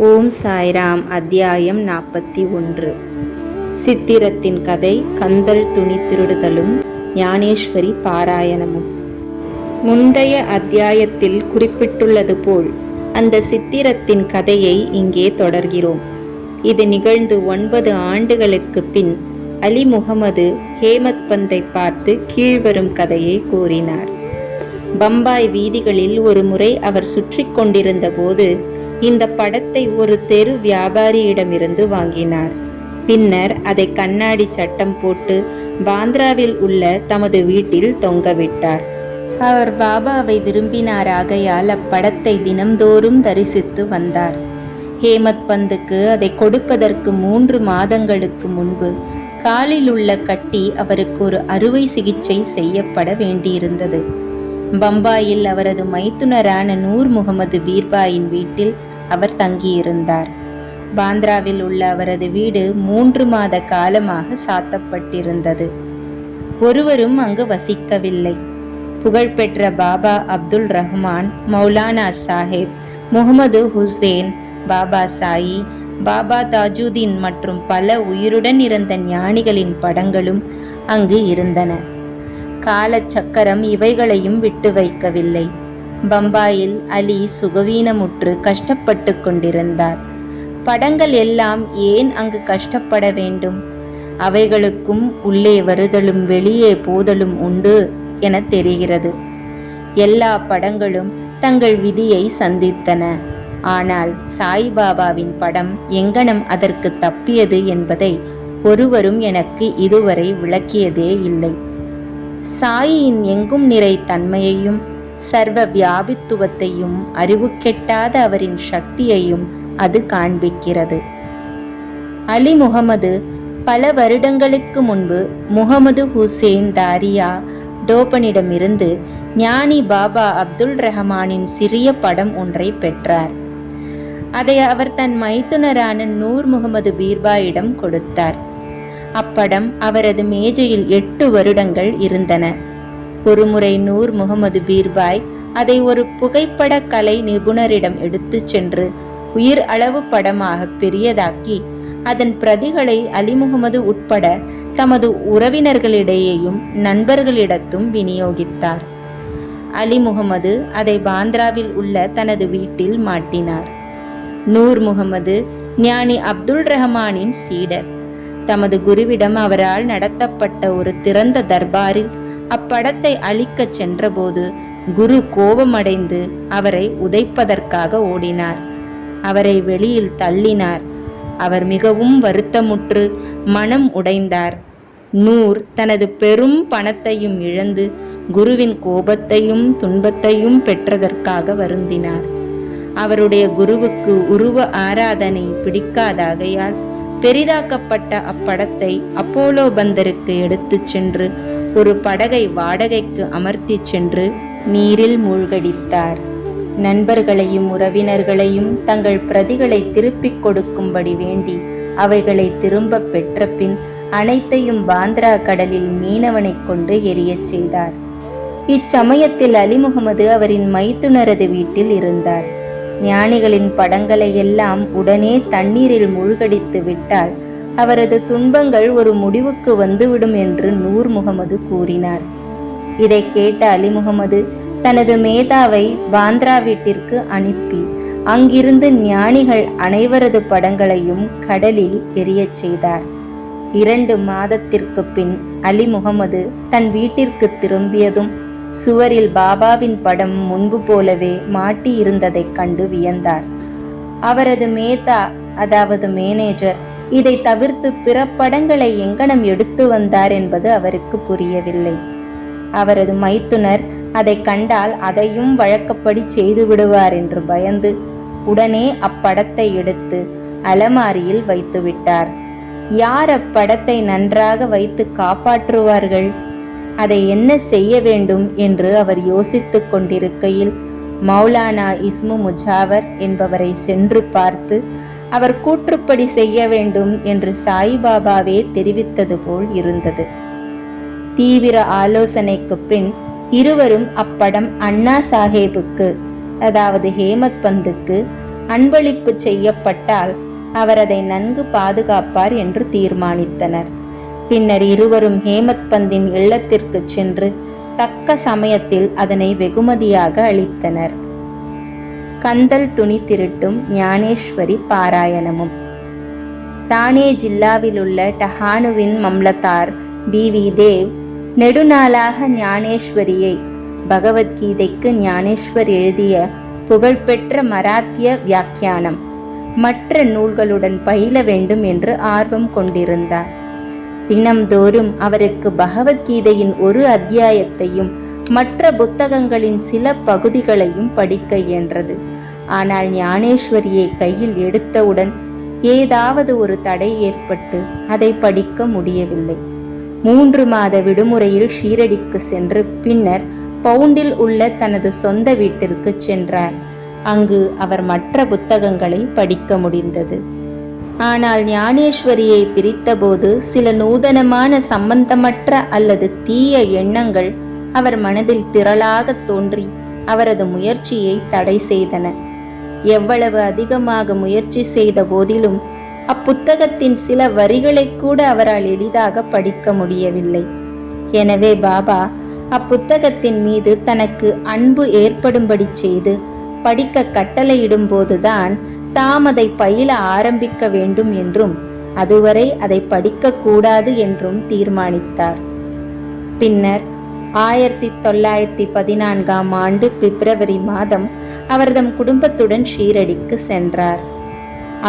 ஓம் சாய்ராம். அத்தியாயம் 41. சித்திரத்தின் கதை, கந்தல் துணி திருடுதலும் ஞானேஸ்வரி பாராயணமும். முந்தைய அத்தியாயத்தில் குறிப்பிட்டுள்ளது போல் அந்த சித்திரத்தின் கதையை இங்கே தொடர்கிறோம். இது நிகழ்ந்து 9 ஆண்டுகளுக்கு பின் அலி முகமது ஹேமத் பந்தை பார்த்து கீழ்வரும் கதையை கூறினார். பம்பாய் வீதிகளில் ஒரு முறை அவர் சுற்றி கொண்டிருந்த போது இந்த படத்தை ஒரு தெரு வியாபாரியிடமிருந்து வாங்கினார். பின்னர் அதை கண்ணாடி சட்டம் போட்டு பாந்திராவில் உள்ள தமது வீட்டில் தொங்கவிட்டார். அவர் பாபாவை விரும்பினார். ஆகையால் அப்படத்தை தினம்தோறும் தரிசித்து வந்தார். ஹேமத் பந்துக்கு அதை கொடுப்பதற்கு 3 மாதங்களுக்கு முன்பு காலில் உள்ள கட்டி அவருக்கு ஒரு அறுவை சிகிச்சை செய்யப்பட வேண்டியிருந்தது. பம்பாயில் அவரது மைத்துனரான நூர் முகமது பீர்பாயின் வீட்டில் அவர் தங்கியிருந்தார். பாந்திராவில் உள்ள அவரது வீடு 3 மாத காலமாக சாத்தப்பட்டிருந்தது. ஒருவரும் அங்கு வசிக்கவில்லை. புகழ்பெற்ற பாபா அப்துல் ரஹ்மான், மௌலானா சாஹேப், முகமது ஹுசேன், பாபா சாயி, பாபா தாஜுதீன் மற்றும் பல உயிருடன் இருந்த ஞானிகளின் படங்களும் அங்கு இருந்தன. காலச்சக்கரம் இவைகளையும் விட்டு வைக்கவில்லை. பம்பாயில் அலி சுகவீனமுற்று கஷ்டப்பட்டு கொண்டிருந்தார். படங்கள் எல்லாம் ஏன் அங்கு கஷ்டப்பட வேண்டும்? அவைகளுக்கும் உள்ளே வருதலும் வெளியே போதலும் உண்டு என தெரிகிறது. எல்லா படங்களும் தங்கள் விதியை சந்தித்தன. ஆனால் சாய்பாபாவின் படம் எங்கனம் அதற்கு தப்பியது என்பதை ஒருவரும் எனக்கு இதுவரை விளக்கியதே இல்லை. சாயின் எங்கும் நிறை தன்மையையும் சர்வ வியாபித்துவத்தையும் அறிவு கெட்டாத அவரின் சக்தியையும் அது காண்பிக்கிறது. அலி முகமது பல வருடங்களுக்கு முன்பு முகமது ஹுசேன் தாரியா டோபனிடமிருந்து ஞானி பாபா அப்துல் ரஹ்மானின் சிறிய படம் ஒன்றை பெற்றார். அதை அவர் தன் மைத்துனரான நூர் முகமது பீர்பாயிடம் கொடுத்தார். அப்படம் அவரது மேஜையில் 8 வருடங்கள் இருந்தன. ஒருமுறை நூர் முகமது பீர்பாய் அதை ஒரு புகைப்பட கலை நிபுணரிடம் எடுத்துச் சென்று உயிர் அளவு படமாக பெரியதாக்கி அதன் பிரதிகளை அலி முகமது உட்பட தமது உறவினர்களிடையேயும் நண்பர்களிடத்தும் விநியோகித்தார். அலி முகமது அதை பாந்திராவில் உள்ள தனது வீட்டில் மாட்டினார். நூர் முகமது ஞானி அப்துல் ரஹ்மானின் சீடர். தமது குருவிடம் அவரால் நடத்தப்பட்ட ஒரு திறந்த தர்பாரில் அப்படத்தை அழிக்கச் சென்றபோது குரு கோபமடைந்து அவரை உதைப்பதற்காக ஓடினார். அவரை வெளியில் தள்ளினார். அவர் மிகவும் வருத்தமுற்று மனம் உடைந்தார். நூர் தனது பெரும் பணத்தையும் இழந்து குருவின் கோபத்தையும் துன்பத்தையும் பெற்றதற்காக வருந்தினார். அவருடைய குருவுக்கு உருவ ஆராதனை பிடிக்காதாகையால் பெரிதாக்கப்பட்ட அப்படத்தை அப்போலோ பந்தருக்கு எடுத்துச் சென்று ஒரு படகை வாடகைக்கு அமர்த்தி சென்று நீரில் மூழ்கடித்தார். நண்பர்களையும் உறவினர்களையும் தங்கள் பிரதிகளை திருப்பிக் கொடுக்கும்படி வேண்டி அவைகளை திரும்ப பெற்ற பின் அனைத்தையும் பாந்திரா கடலில் மீனவனை கொண்டு எரியச் செய்தார். இச்சமயத்தில் அலி முகமது அவரின் மைத்துனரது வீட்டில் இருந்தார். ஞானிகளின் படங்களை எல்லாம் உடனே தண்ணீரில் மூழ்கடித்து விட்டால் அவரது துன்பங்கள் ஒரு முடிவுக்கு வந்துவிடும் என்று நூர் முகமது கூறினார். இதை கேட்ட அலி முகமது தனது மேதாவை பாந்திரா வீட்டிற்கு அனுப்பி அங்கிருந்து ஞானிகள் அனைவரது படங்களையும் கடலில் எரியச் செய்தார். 2 மாதத்திற்கு பின் அலி முகமது தன் வீட்டிற்கு திரும்பியதும் சுவரில் பாபாவின் படம் முன்பு போலவே மாட்டி இருந்ததைக் கண்டு வியந்தார். அவரது மேதா, அதாவது மேனேஜர், இதை தவிர்த்து பிற படங்களை எங்கனம் எடுத்து வந்தார் என்பது அவருக்கு புரியவில்லை. அவரது மைத்துனர் அதை கண்டால் அதையும் வழக்கப்படி செய்து விடுவார் என்று பயந்து உடனே அப்படத்தை எடுத்து அலமாரியில் வைத்துவிட்டார். யார் அப்படத்தை நன்றாக வைத்து காப்பாற்றுவார்கள்? அதை என்ன செய்ய வேண்டும் என்று அவர் யோசித்துக் கொண்டிருக்கையில் மௌலானா இஸ்மு முஜாவர் என்பவரை சென்று பார்த்து அவர் கூற்றுப்படி செய்ய வேண்டும் என்று சாய்பாபாவே தெரிவித்தது போல் இருந்தது. தீவிர ஆலோசனைக்கு பின் இருவரும் அப்படம் அண்ணா சாஹேபுக்கு, அதாவது ஹேமத் பந்துக்கு அன்பளிப்பு செய்யப்பட்டால் அவர் அதை நன்கு பாதுகாப்பார் என்று தீர்மானித்தனர். பின்னர் இருவரும் ஹேமத் பந்தின் இல்லத்திற்கு சென்று தக்க சமயத்தில் அதனை வெகுமதியாக அளித்தனர். கந்தல் துணி திருட்டும் ஞானேஸ்வரி பாராயணமும். தானே ஜில்லாவிலுள்ள டஹானுவின் மம்லத்தார் பி.வி. தேவ் நெடுநாளாக ஞானேஸ்வரியை பகவத்கீதைக்கு ஞானேஸ்வர் எழுதிய புகழ்பெற்ற மராத்திய வியாக்கியானம் மற்ற நூல்களுடன் பயில வேண்டும் என்று ஆர்வம் கொண்டிருந்தார். தினம்தோறும் அவருக்கு பகவத்கீதையின் ஒரு அத்தியாயத்தையும் மற்ற புத்தகங்களின் சில பகுதிகளையும் படிக்க இயன்றது. ஆனால் ஞானேஸ்வரியை கையில் எடுத்தவுடன் ஏதாவது ஒரு தடை ஏற்பட்டு அதை படிக்க முடியவில்லை. 3 மாத விடுமுறையில் ஷீரடிக்கு சென்று பின்னர் பவுண்டில் உள்ள தனது சொந்த வீட்டிற்கு சென்றார். அங்கு அவர் மற்ற புத்தகங்களை படிக்க முடிந்தது. ஆனால் ஞானேஸ்வரியை பிரித்தபோது சில நூதனமான சம்பந்தமற்ற அல்லது தீய எண்ணங்கள் அவர் மனதில் திரளாக தோன்றி அவரது முயற்சியை தடை செய்தன. எவ்வளவு அதிகமாக முயற்சி செய்த போதிலும் அப்புத்தகத்தின் சில வரிகளை கூட அவரால் எளிதாக படிக்க முடியவில்லை. எனவே பாபா அப்புத்தகத்தின் மீது தனக்கு அன்பு ஏற்படும்படி செய்து படிக்க கட்டளையிடும் போதுதான் தாம் அதை பயில ஆரம்பிக்க வேண்டும் என்றும் அதுவரை அதை படிக்க கூடாது என்றும் தீர்மானித்தார். பின்னர் 1914ஆம் ஆண்டு பிப்ரவரி மாதம் அவர் தம் குடும்பத்துடன் ஷீரடிக்கு சென்றார்.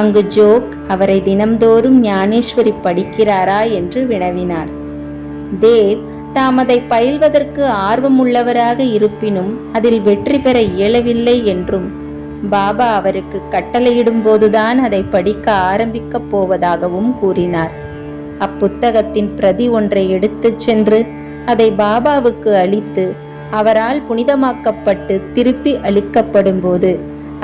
அங்கு ஜோக் அவரை தினம்தோறும் ஞானேஸ்வரி படிக்கிறாரா என்று வினவினார். தேவ் தாம் அதை பயில்வதற்கு ஆர்வமுள்ளவராக இருப்பினும் அதில் வெற்றி பெற இயலவில்லை என்றும் பாபா அவருக்கு கட்டளையிடும் போதுதான் அதை படிக்க ஆரம்பிக்கப் போவதாகவும் கூறினார். அப்புத்தகத்தின் பிரதி ஒன்றை எடுத்துச் சென்று அதை பாபாவுக்கு அளித்து அவரால் புனிதமாக்கப்பட்டு திருப்பி அளிக்கப்படும் போது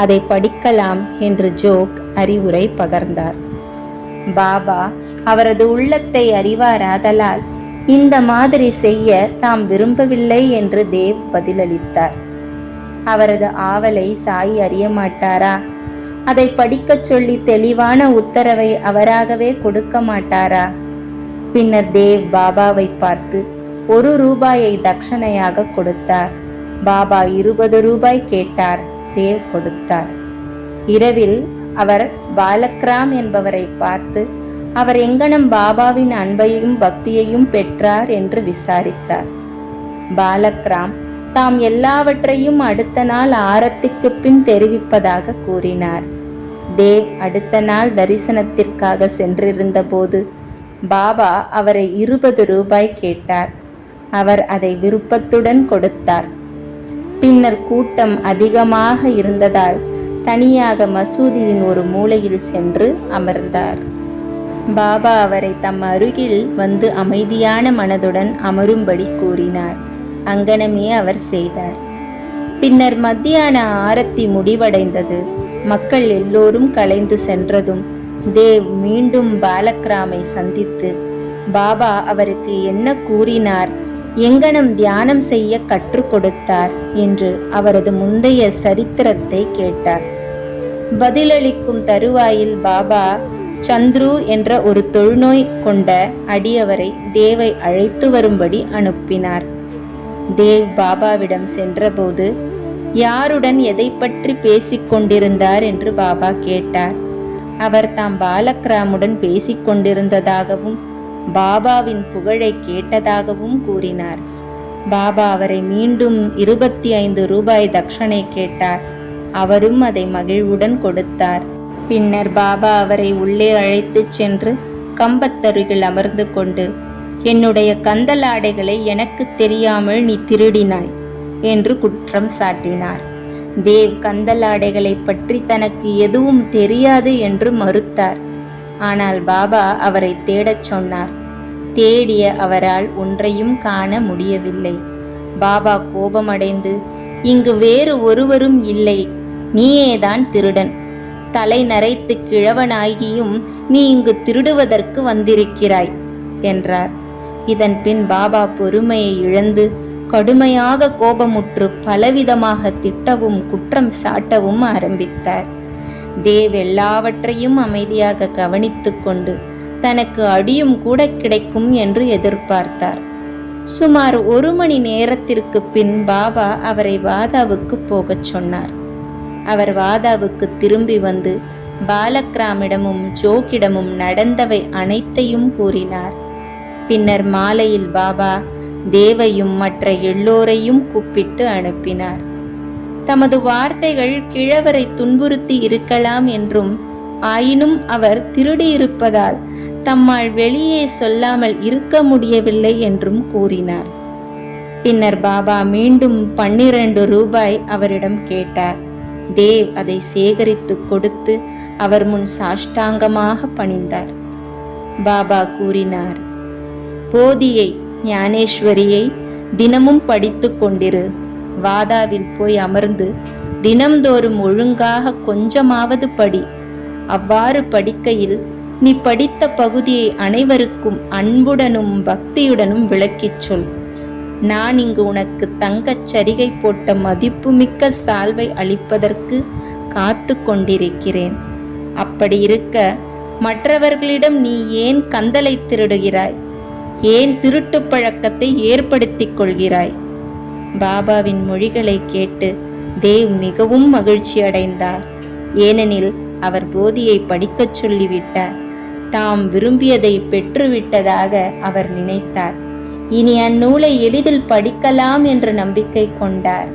அதை படிக்கலாம் என்று ஜோக் அறிவுரை பகர்ந்தார். பாபா அவரது உள்ளத்தை அறிவாராதலால் இந்த மாதிரி செய்ய தாம் விரும்பவில்லை என்று தேவ் பதிலளித்தார். அவரது ஆவலை சாய் அறிய மாட்டாரா? அதை படிக்கச் சொல்லி தெளிவான உத்தரவை அவராகவே கொடுக்க மாட்டாரா? பின்னர் தேவ் பாபாவை பார்த்து 1 ரூபாயை தட்சணையாக கொடுத்தார். பாபா 20 ரூபாய் கேட்டார். தேவ் கொடுத்தார். இரவில் அவர் பாலக்ராம் என்பவரை பார்த்து அவர் எங்கனம் பாபாவின் அன்பையும் பக்தியையும் பெற்றார் என்று விசாரித்தார். பாலக்ராம் தாம் எல்லாவற்றையும் அடுத்த நாள் ஆரத்திக்கு பின் தெரிவிப்பதாக கூறினார். தேவ் அடுத்த நாள் தரிசனத்திற்காக சென்றிருந்த போது பாபா அவரை 20 ரூபாய் கேட்டார். அவர் அதை விருப்பத்துடன் கொடுத்தார். பின்னர் கூட்டம் அதிகமாக இருந்ததால் தனியாக மசூதியின் ஒரு மூலையில் சென்று அமர்ந்தார். பாபா அவரை தம் அருகில் வந்து அமைதியான மனதுடன் அமரும்படி கூறினார். அங்கனமே அவர் செய்தார். பின்னர் மத்தியான ஆரத்தி முடிவடைந்தது. மக்கள் எல்லோரும் கலைந்து சென்றதும் தேவ் மீண்டும் பாலக்ராமை சந்தித்து பாபா அவருக்கு என்ன கூறினார், எங்கனம் தியானம் செய்ய கற்றுக் கொடுத்தார் என்று அவரது முந்தைய சரித்திரத்தை கேட்டார். பதிலளிக்கும் தருவாயில் பாபா சந்துரு என்ற ஒரு தொழுநோய் கொண்ட அடியவரை தேவை அழைத்து வரும்படி அனுப்பினார். தேவ் பாபாவிடம் சென்றபோது யாருடன் எதை பற்றி பேசிக் கொண்டிருந்தார் என்று பாபா கேட்டார். அவர் தாம் பாலக்ராமுடன் பேசிக் கொண்டிருந்ததாகவும் பாபாவின் புகழை கேட்டதாகவும் கூறினார். பாபா அவரை மீண்டும் 25 ரூபாய் தட்சணை கேட்டார். அவரும் அதை மகிழ்வுடன் கொடுத்தார். பின்னர் பாபா அவரை உள்ளே அழைத்துச் சென்று கம்பத்தருகில் அமர்ந்து கொண்டு, என்னுடைய கந்தலாடைகளை எனக்கு தெரியாமல் நீ திருடினாய் என்று குற்றம் சாட்டினார். தேவ் கந்தலாடைகளை பற்றி தனக்கு எதுவும் தெரியாது என்று மறுத்தார். ஆனால் பாபா அவரை தேடச் சொன்னார். தேடிய அவரால் ஒன்றையும் காண முடியவில்லை. பாபா கோபமடைந்து, இங்கு வேறு ஒருவரும் இல்லை, நீயேதான் திருடன். தலை நரைத்து கிழவனாகியும் நீ இங்கு திருடுவதற்கு வந்திருக்கிறாய் என்றார். இதன் பின் பாபா பொறுமையை இழந்து கடுமையாக கோபமுற்று பலவிதமாக திட்டவும் குற்றம் சாட்டவும் ஆரம்பித்தார். தேவ் எல்லாவற்றையும் அமைதியாக கவனித்து கொண்டு தனக்கு அடியும் கூட கிடைக்கும் என்று எதிர்பார்த்தார். சுமார் 1 மணி நேரத்திற்கு பின் பாபா அவரை வாதாவுக்கு போகச் சொன்னார். அவர் வாதாவுக்கு திரும்பி வந்து பாலக்ராமிடமும் ஜோக்கிடமும் நடந்தவை அனைத்தையும் கூறினார். பின்னர் மாலையில் பாபா தேவையும் மற்ற எல்லோரையும் கூப்பிட்டு அனுப்பினார். தமது வார்த்தைகள் கிழவரை துன்புறுத்தி இருக்கலாம் என்றும், ஆயினும் அவர் திருடியிருப்பதால் தம்மால் வெளியே சொல்லாமல் இருக்க முடியவில்லை என்றும் கூறினார். பின்னர் பாபா மீண்டும் 12 ரூபாய் அவரிடம் கேட்டார். தேவ் அதை சேகரித்து கொடுத்து அவர் முன் சாஷ்டாங்கமாக பணிந்தார். பாபா கூறினார், போதியை ஞானேஸ்வரியை தினமும் படித்து கொண்டிரு. வாதாவில் போய் அமர்ந்து தினம்தோறும் ஒழுங்காக கொஞ்சமாவது படி. அவ்வாறு படிக்கையில் நீ படித்த பகுதியை அனைவருக்கும் அன்புடனும் பக்தியுடனும் விளக்கிச் சொல். நான் இங்கு உனக்கு தங்கச் சரிகை போட்ட மதிப்புமிக்க சால்வை அளிப்பதற்கு காத்து கொண்டிருக்கிறேன். அப்படி இருக்க மற்றவர்களிடம் நீ ஏன் கந்தலை திருடுகிறாய்? ஏன் திருட்டு பழக்கத்தை ஏற்படுத்திக் கொள்கிறாய்? பாபாவின் மொழிகளை கேட்டு தேவ் மிகவும் மகிழ்ச்சி அடைந்தார். ஏனெனில் அவர் போதியை படிக்கச் சொல்லிவிட்டார். தாம் விரும்பியதை பெற்றுவிட்டதாக அவர் நினைத்தார். இனி அந்நூலை எளிதில் படிக்கலாம் என்ற நம்பிக்கை கொண்டார்.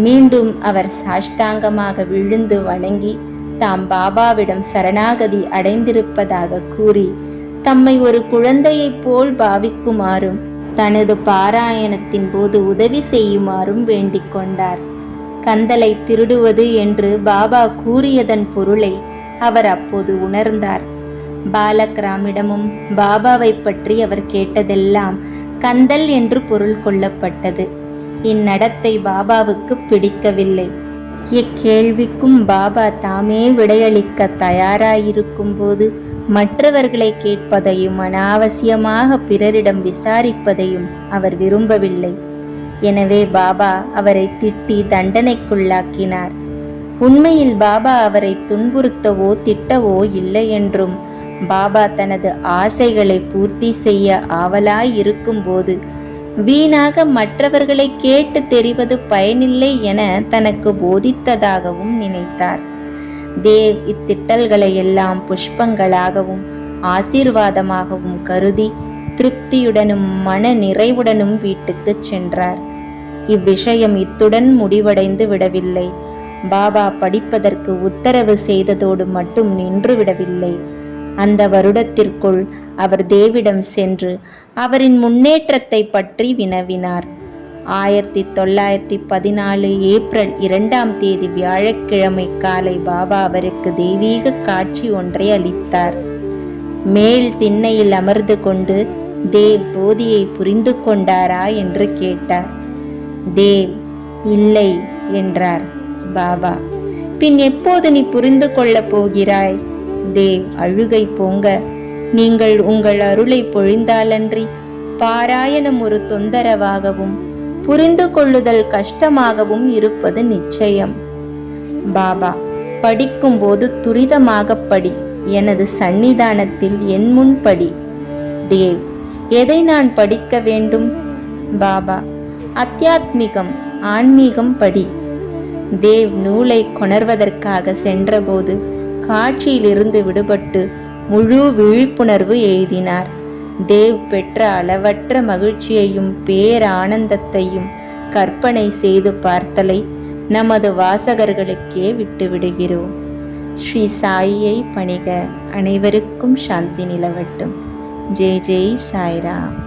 மீண்டும் அவர் சாஷ்டாங்கமாக விழுந்து வணங்கி தாம் பாபாவிடம் சரணாகதி அடைந்திருப்பதாக கூறி தம்மை ஒரு குழந்தையைப் போல் பாவிக்குமாறும் தனது பாராயணத்தின் போது உதவி செய்யுமாறும் வேண்டிக் கொண்டார். கந்தலை திருடுவது என்று பாபா கூறியதன் பொருளை அவர் அப்போது உணர்ந்தார். பாலக்ராமிடமும் பாபாவை பற்றி அவர் கேட்டதெல்லாம் கந்தல் என்று பொருள் கொள்ளப்பட்டது. இந்நடத்தை பாபாவுக்கு பிடிக்கவில்லை. இக்கேள்விக்கும் பாபா தாமே விடையளிக்க தயாராயிருக்கும் போது மற்றவர்களை கேட்பதையும் அனாவசியமாக பிறரிடம் விசாரிப்பதையும் அவர் விரும்பவில்லை. எனவே பாபா அவரை திட்டி தண்டனைக்குள்ளாக்கினார். உண்மையில் பாபா அவரை துன்புறுத்தவோ திட்டவோ இல்லை என்றும், பாபா தனது ஆசைகளை பூர்த்தி செய்ய ஆவலாய் இருக்கும்போது வீணாக மற்றவர்களை கேட்டு தெரிவது பயனில்லை என தனக்கு போதித்ததாகவும் நினைத்தார். தேவ் இத்திட்டல்களை எல்லாம் புஷ்பங்களாகவும் ஆசீர்வாதமாகவும் கருதி திருப்தியுடனும் மன நிறைவுடனும் வீட்டுக்கு சென்றார். இவ்விஷயம் இத்துடன் முடிவடைந்து விடவில்லை. பாபா படிப்பதற்கு உத்தரவு செய்ததோடு மட்டும் நின்று விடவில்லை. அந்த வருடத்திற்குள் அவர் தேவிடம் சென்று அவரின் முன்னேற்றத்தை பற்றி வினவினார். 1914 ஏப்ரல் 2ஆம் தேதி வியாழக்கிழமை காலை பாபா அவருக்கு தெய்வீக காட்சி ஒன்றை அளித்தார். மேல் திண்ணையில் அமர்ந்து கொண்டு தேவ் போதியை புரிந்து கொண்டாரா என்று கேட்டார். தேவ் இல்லை என்றார். பாபா, பின் எப்போது நீ புரிந்து கொள்ளப் போகிறாய்? தேவ் அழுகை பொங்க, நீங்கள் உங்கள் அருளை பொழிந்தாலன்றி பாராயணம் ஒரு தொந்தரவாகவும் புரிந்து கொள்ளுதல் கஷ்டமாகவும் இருப்பது நிச்சயம். பாபா, படிக்கும்போது துரிதமாக படி. எனது சந்நிதானத்தில் என் முன் படி. தேவ், எதை நான் படிக்க வேண்டும்? பாபா, அத்தியாத்மிகம், ஆன்மீகம் படி. தேவ் நூலை கொணர்வதற்காக சென்றபோது காட்சியிலிருந்து விடுபட்டு முழு விழிப்புணர்வு எய்தினார். தேவ் பெற்ற அளவற்ற மகிழ்ச்சியையும் பேரானந்தத்தையும் கற்பனை செய்து பார்த்தலை நமது வாசகர்களுக்கே விட்டுவிடுகிறோம். ஸ்ரீ சாயியை பணிக. அனைவருக்கும் சாந்தி நிலவட்டும். ஜெய் ஜெய் சாய்ராம்.